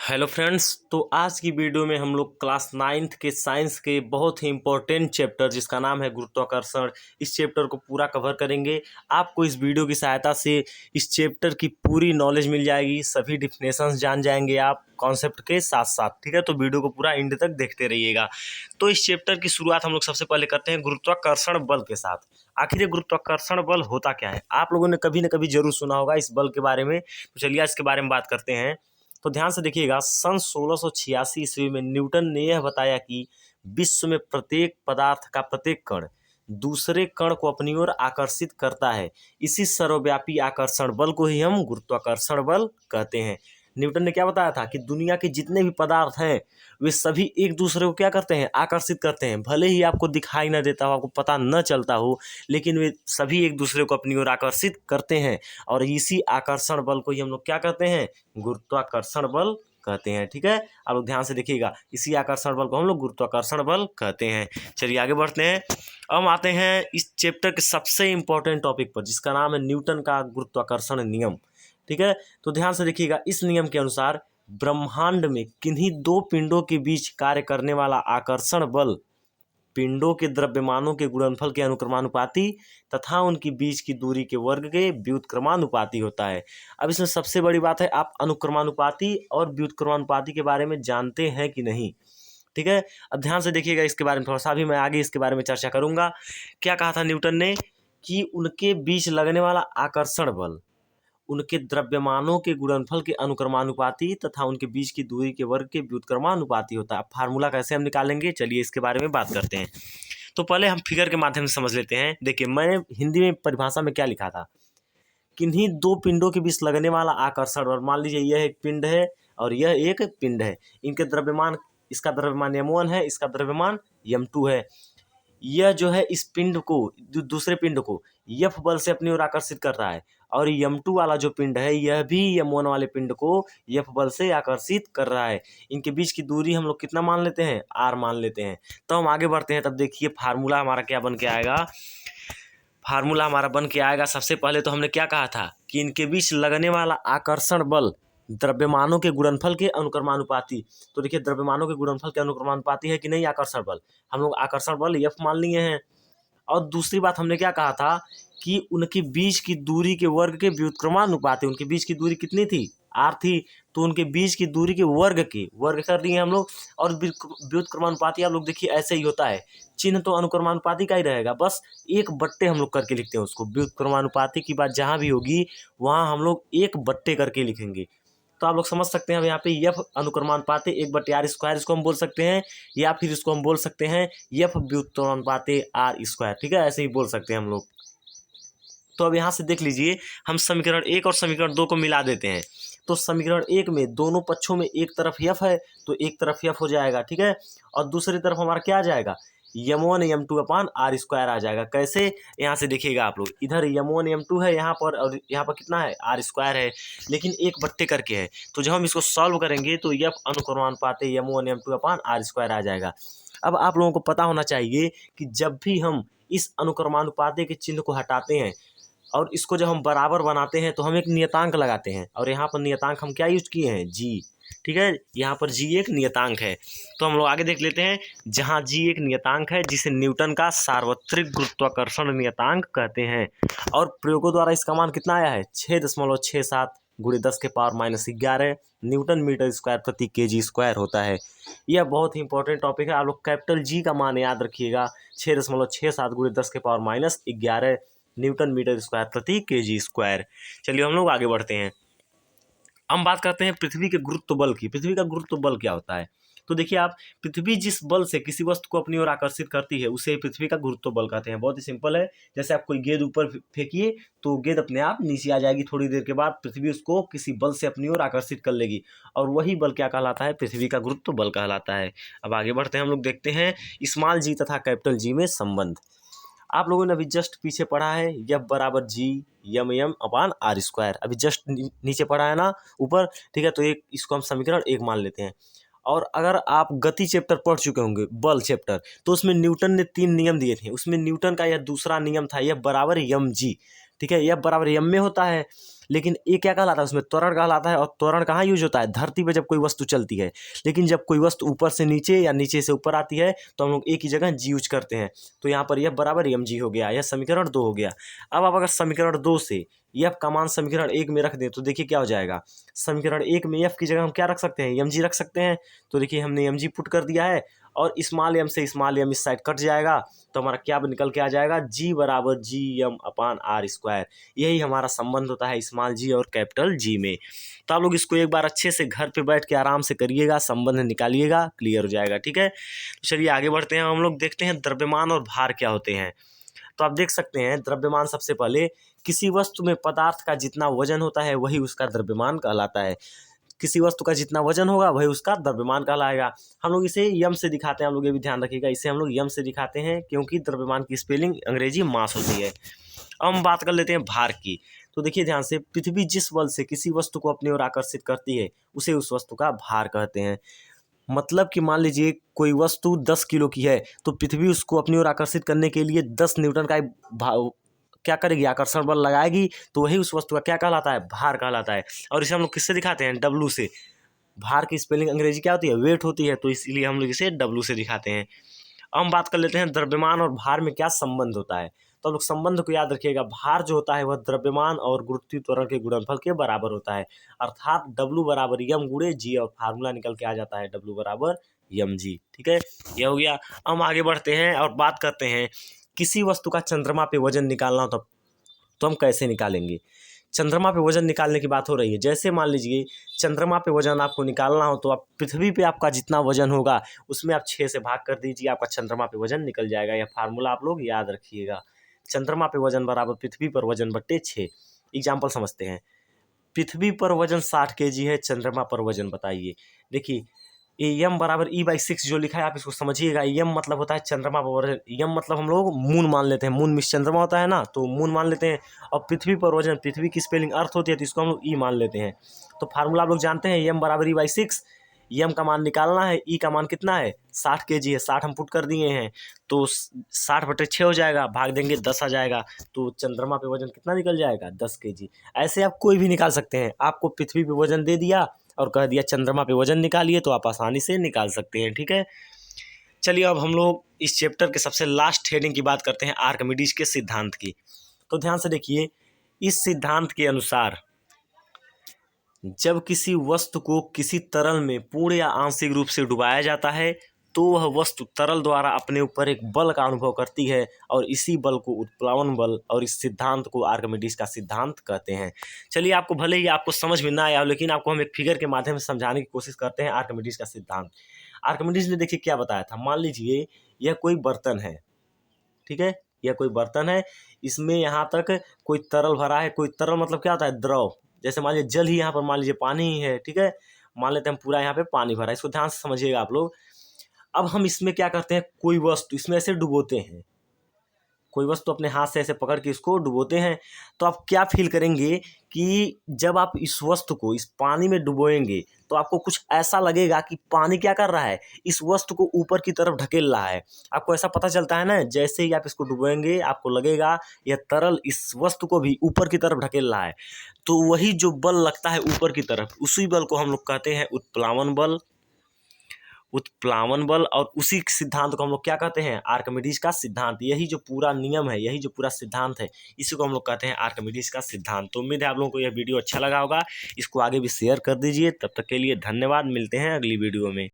Hello friends. तो आज की वीडियो में हम लोग क्लास 9th के साइंस के बहुत ही इम्पोर्टेंट चैप्टर जिसका नाम है गुरुत्वाकर्षण, इस चैप्टर को पूरा कवर करेंगे। आपको इस वीडियो की सहायता से इस चैप्टर की पूरी नॉलेज मिल जाएगी, सभी डिफिनेशंस जान जाएंगे आप कॉन्सेप्ट के साथ साथ। ठीक है, तो वीडियो को पूरा एंड तक देखते रहिएगा। तो इस चैप्टर की शुरुआत हम लोग सबसे पहले करते हैं गुरुत्वाकर्षण बल के साथ। आखिर ये गुरुत्वाकर्षण बल होता क्या है? आप लोगों ने कभी न कभी जरूर सुना होगा इस बल के बारे में। तो चलिए इसके बारे में बात करते हैं। तो ध्यान से देखिएगा, सन 1686 ईस्वी में न्यूटन ने यह बताया कि विश्व में प्रत्येक पदार्थ का प्रत्येक कण दूसरे कण को अपनी ओर आकर्षित करता है। इसी सर्वव्यापी आकर्षण बल को ही हम गुरुत्वाकर्षण बल कहते हैं। न्यूटन ने क्या बताया था कि दुनिया के जितने भी पदार्थ हैं वे सभी एक दूसरे को क्या करते हैं, आकर्षित करते हैं। भले ही आपको दिखाई न देता हो, आपको पता न चलता हो, लेकिन वे सभी एक दूसरे को अपनी ओर आकर्षित करते हैं। और इसी आकर्षण बल को ही हम लोग क्या कहते हैं, गुरुत्वाकर्षण बल कहते हैं। ठीक है, आप लोग ध्यान से देखिएगा, इसी आकर्षण बल को हम लोग गुरुत्वाकर्षण बल कहते हैं। चलिए आगे बढ़ते हैं। अब हम आते हैं इस चैप्टर के सबसे इंपॉर्टेंट टॉपिक पर जिसका नाम है न्यूटन का गुरुत्वाकर्षण नियम। ठीक है, तो ध्यान से देखिएगा, इस नियम के अनुसार ब्रह्मांड में किन्हीं दो पिंडों के बीच कार्य करने वाला आकर्षण बल पिंडों के द्रव्यमानों के गुणनफल के अनुक्रमानुपाती तथा उनकी बीच की दूरी के वर्ग के व्युत्क्रमानुपाती होता है। अब इसमें सबसे बड़ी बात है, आप अनुक्रमानुपाती और व्युत्क्रमानुपाती के बारे में जानते हैं कि नहीं? ठीक है, अब ध्यान से देखिएगा, इसके बारे में थोड़ा सा भी मैं आगे इसके बारे में चर्चा करूंगा। क्या कहा था न्यूटन ने कि उनके बीच लगने वाला आकर्षण बल उनके द्रव्यमानों के गुणनफल के अनुक्रमानुपाती तथा उनके बीच की दूरी के वर्ग के व्युत्क्रमानुपाती होता है। अब फार्मूला कैसे हम निकालेंगे, चलिए इसके बारे में बात करते हैं। तो पहले हम फिगर के माध्यम से समझ लेते हैं। देखिए, मैंने हिंदी में परिभाषा में क्या लिखा था, किन्हीं दो पिंडों के बीच लगने वाला आकर्षण बल। मान लीजिए यह एक पिंड है और यह एक पिंड है, इनके द्रव्यमान, इसका द्रव्यमान m1 है, इसका द्रव्यमान m2 है। यह जो है इस पिंड को, दूसरे पिंड को F बल से अपनी ओर आकर्षित कर रहा है, और M2 वाला जो पिंड है यह भी M1 वाले पिंड को F बल से आकर्षित कर रहा है। इनके बीच की दूरी हम लोग कितना मान लेते हैं, R मान लेते हैं। तो हम आगे बढ़ते हैं। तब देखिए फार्मूला हमारा क्या बन के आएगा। फार्मूला हमारा बन के आएगा, सबसे पहले तो हमने क्या कहा था कि इनके बीच लगने वाला आकर्षण बल द्रव्यमानों के गुणनफल के अनुक्रमानुपाती। तो देखिए, द्रव्यमानों के गुणनफल के अनुक्रमानुपाती है कि नहीं आकर्षण बल, हम लोग आकर्षण बल F मान लिए हैं। और दूसरी बात हमने क्या कहा था कि उनके बीच की दूरी के वर्ग के व्युत्क्रमानुपाती। उनके बीच की दूरी कितनी थी, R थी, तो उनके बीच की दूरी के वर्ग कर दिए हम लोग। और व्युत्क्रमानुपाती आप लोग देखिए ऐसे ही होता है, चिन्ह तो अनुक्रमानुपाती का ही रहेगा, बस एक बट्टे हम लोग करके लिखते हैं उसको। व्युत्क्रमानुपाती की बात जहाँ भी होगी वहाँ हम लोग एक बट्टे करके लिखेंगे। तो आप लोग समझ सकते हैं, अब यहाँ पे F अनुक्रमानुपाती 1/r², इसको हम बोल सकते हैं, या फिर इसको हम बोल सकते हैं F व्युत्क्रमानुपाती r²। ठीक है, ऐसे ही बोल सकते हैं हम लोग। तो अब यहाँ से देख लीजिए, हम समीकरण 1 और समीकरण 2 को मिला देते हैं। तो समीकरण 1 में दोनों पक्षों में एक तरफ F है तो एक तरफ F हो जाएगा। ठीक है, और दूसरी तरफ हमारा क्या आ जाएगा, M1 M2 अपान r² आ जाएगा। कैसे, यहाँ से देखिएगा आप लोग, इधर M1 M2 है यहाँ पर, और यहाँ पर कितना है, r² है, लेकिन एक बट्टे करके है। तो जब हम इसको सॉल्व करेंगे तो F अनुक्रमानुपाती M1 M2 अपान r² आ जाएगा। अब आप लोगों को पता होना चाहिए कि जब भी हम इस अनुक्रमानुपाती के चिन्ह को हटाते हैं और इसको जब हम बराबर बनाते हैं तो हम एक नियतांक लगाते हैं, और यहाँ पर नियतांक हम क्या यूज किए हैं, जी। ठीक है, यहाँ पर जी एक नियतांक है। तो हम लोग आगे देख लेते हैं, जहाँ जी एक नियतांक है जिसे न्यूटन का सार्वत्रिक गुरुत्वाकर्षण नियतांक कहते हैं। और प्रयोगों द्वारा इसका मान कितना आया है, 6.67 × 10⁻⁻11 न्यूटन मीटर स्क्वायर प्रति kg² होता है। यह बहुत ही इंपॉर्टेंट टॉपिक है, आप लोग कैपिटल जी का मान याद रखिएगा, 6.67 × 10⁻⁻11 न्यूटन मीटर स्क्वायर प्रति kg²। चलिए हम लोग आगे बढ़ते हैं। हम बात करते हैं पृथ्वी के गुरुत्व बल की। पृथ्वी का गुरुत्व बल क्या होता है? तो देखिए आप, पृथ्वी जिस बल से किसी वस्तु को अपनी ओर आकर्षित करती है उसे पृथ्वी का गुरुत्व बल कहते हैं। बहुत ही सिंपल है, जैसे आप कोई गेंद ऊपर फेंकिए तो गेंद अपने आप नीचे आ जाएगी, थोड़ी देर के बाद पृथ्वी उसको किसी बल से अपनी ओर आकर्षित कर लेगी, और वही बल क्या कहलाता है, पृथ्वी का गुरुत्व बल कहलाता है। अब आगे बढ़ते हैं, हम लोग देखते हैं स्मॉल जी तथा कैपिटल जी में संबंध। आप लोगों ने अभी जस्ट पीछे पढ़ा है F बराबर G M अपान r², अभी जस्ट नीचे पढ़ा है ना ऊपर। ठीक है, तो एक इसको हम समीकरण 1 मान लेते हैं। और अगर आप गति चैप्टर पढ़ चुके होंगे, बल चैप्टर, तो उसमें न्यूटन ने 3 नियम दिए थे। उसमें न्यूटन का यह दूसरा नियम था, F बराबर mg। ठीक है, F बराबर m में होता है। लेकिन ये क्या कहलाता है, उसमें त्वरण कहलाता है। और त्वरण कहाँ यूज होता है, धरती पे जब कोई वस्तु चलती है। लेकिन जब कोई वस्तु ऊपर से नीचे या नीचे से ऊपर आती है तो हम लोग एक ही जगह जी यूज करते हैं। तो यहाँ पर F बराबर mg हो गया, यह समीकरण 2 हो गया। अब आप अगर समीकरण 2 से F का मान समीकरण 1 में रख दें तो देखिए क्या हो जाएगा। समीकरण 1 में F की जगह हम क्या रख सकते हैं, mg रख सकते हैं। तो देखिए हमने mg पुट कर दिया है और स्मॉल m से स्मॉल m इस साइड कट जाएगा तो हमारा क्या निकल के आ जाएगा, g बराबर gm/r²। यही हमारा संबंध होता है स्मॉल g और कैपिटल G में। तो आप लोग इसको एक बार अच्छे से घर पे बैठ के आराम से करिएगा, संबंध निकालिएगा, क्लियर हो जाएगा। ठीक है, तो चलिए आगे बढ़ते हैं। हम लोग देखते हैं द्रव्यमान और भार क्या होते हैं। तो आप देख सकते हैं द्रव्यमान सबसे पहले किसी वस्तु में पदार्थ का जितना वजन होता है वही उसका द्रव्यमान कहलाता है। किसी वस्तु का जितना वजन होगा वही उसका द्रव्यमान कहलाएगा। हम लोग इसे यम से दिखाते हैं, हम लोग ये भी ध्यान रखिएगा, इसे हम लोग यम से दिखाते हैं क्योंकि द्रव्यमान की स्पेलिंग अंग्रेजी मास होती है। अब हम बात कर लेते हैं भार की। तो देखिए ध्यान से, पृथ्वी जिस बल से किसी वस्तु को अपनी ओर आकर्षित करती है उसे उस वस्तु का भार कहते हैं। मतलब कि मान लीजिए कोई वस्तु 10 किलो की है तो पृथ्वी उसको अपनी ओर आकर्षित करने के लिए 10 न्यूटन का भाव क्या करेगी, आकर्षण बल लगाएगी, तो वही उस वस्तु का क्या कहलाता है, भार कहलाता है। और इसे हम लोग किससे दिखाते हैं, डब्लू से। भार की स्पेलिंग अंग्रेजी क्या होती है, वेट होती है, तो इसीलिए हम लोग इसे डब्लू से दिखाते हैं। अब हम बात कर लेते हैं द्रव्यमान और भार में क्या संबंध होता है। तो हम लोग संबंध को याद रखिएगा, भार जो होता है वह द्रव्यमान और गुरुत्वीय त्वरण के गुणनफल के बराबर होता है, अर्थात W बराबर m गुणे g, और फार्मूला निकल के आ जाता है W बराबर mg। ठीक है, यह हो गया। हम आगे बढ़ते हैं और बात करते हैं किसी वस्तु का चंद्रमा पे वजन निकालना हो तो हम कैसे निकालेंगे। चंद्रमा पे वजन निकालने की बात हो रही है। जैसे मान लीजिए चंद्रमा पे वजन आपको निकालना हो तो आप पृथ्वी पे आपका जितना वजन होगा उसमें आप 6 से भाग कर दीजिए, आपका चंद्रमा पे वजन निकल जाएगा। यह फार्मूला आप लोग याद रखिएगा, चंद्रमा पे वजन बराबर पृथ्वी पर वजन बट्टे 6। एग्जाम्पल समझते हैं, पृथ्वी पर वजन 60 kg है, चंद्रमा पर वजन बताइए। देखिए एम बराबर E/6 जो लिखा है आप इसको समझिएगा। एम मतलब होता है चंद्रमा पर वजन, एम मतलब हम लोग मून मान लेते हैं, मून मिस चंद्रमा होता है ना, तो मून मान लेते हैं। और पृथ्वी पर वजन, पृथ्वी की स्पेलिंग अर्थ होती है तो इसको हम लोग ई मान लेते हैं। तो फार्मूला आप लोग जानते हैं, एम बराबर E/6। एम का मान निकालना है, ई का मान कितना है 60 kg है, 60 हम पुट कर दिए हैं तो 60/6 हो जाएगा, भाग देंगे 10 आ जाएगा, तो चंद्रमा पे वजन कितना निकल जाएगा 10 kg। ऐसे आप कोई भी निकाल सकते हैं, आपको पृथ्वी पे वजन दे दिया और कह दिया चंद्रमा पे वजन निकालिए तो आप आसानी से निकाल सकते हैं। ठीक है, चलिए अब हम लोग इस चैप्टर के सबसे लास्ट हेडिंग की बात करते हैं, आर्किमिडीज के सिद्धांत की। तो ध्यान से देखिए, इस सिद्धांत के अनुसार जब किसी वस्तु को किसी तरल में पूर्ण या आंशिक रूप से डुबाया जाता है तो वह वस्तु तरल द्वारा अपने ऊपर एक बल का अनुभव करती है और इसी बल को उत्प्लावन बल, और इस सिद्धांत को आर्किमिडीज का सिद्धांत कहते हैं। चलिए, आपको भले ही आपको समझ में ना आया लेकिन आपको हम एक फिगर के माध्यम से समझाने की कोशिश करते हैं आर्किमिडीज का सिद्धांत। आर्किमिडीज ने देखिए क्या बताया था, मान लीजिए यह कोई बर्तन है, ठीक है, यह कोई बर्तन है, इसमें यहाँ तक कोई तरल भरा है। कोई तरल मतलब क्या होता है, द्रव। जैसे मान लीजिए जल ही, यहाँ पर मान लीजिए पानी ही है, ठीक है, मान लेते हैं हम पूरा यहाँ पे पानी भरा है, इसको ध्यान से समझिएगा आप लोग। अब हम इसमें क्या करते हैं, कोई वस्तु इसमें ऐसे डुबोते हैं, कोई वस्तु अपने हाथ से ऐसे पकड़ के इसको डुबोते हैं, तो आप क्या फील करेंगे कि जब आप इस वस्तु को इस पानी में डुबोएंगे तो आपको कुछ ऐसा लगेगा कि पानी क्या कर रहा है, इस वस्तु को ऊपर की तरफ ढकेल रहा है। आपको ऐसा पता चलता है ना, जैसे ही आप इसको डुबोएंगे आपको लगेगा यह तरल इस वस्तु को भी ऊपर की तरफ ढकेल रहा है। तो वही जो बल लगता है ऊपर की तरफ, उसी बल को हम लोग कहते हैं उत्प्लावन बल, उत्प्लावन बल। और उसी सिद्धांत को हम लोग क्या कहते हैं, आर्किमिडीज का सिद्धांत। यही जो पूरा नियम है, यही जो पूरा सिद्धांत है, इसी को हम लोग कहते हैं आर्किमिडीज का सिद्धांत। तो उम्मीद है आप लोगों को यह वीडियो अच्छा लगा होगा, इसको आगे भी शेयर कर दीजिए। तब तक के लिए धन्यवाद, मिलते हैं अगली वीडियो में।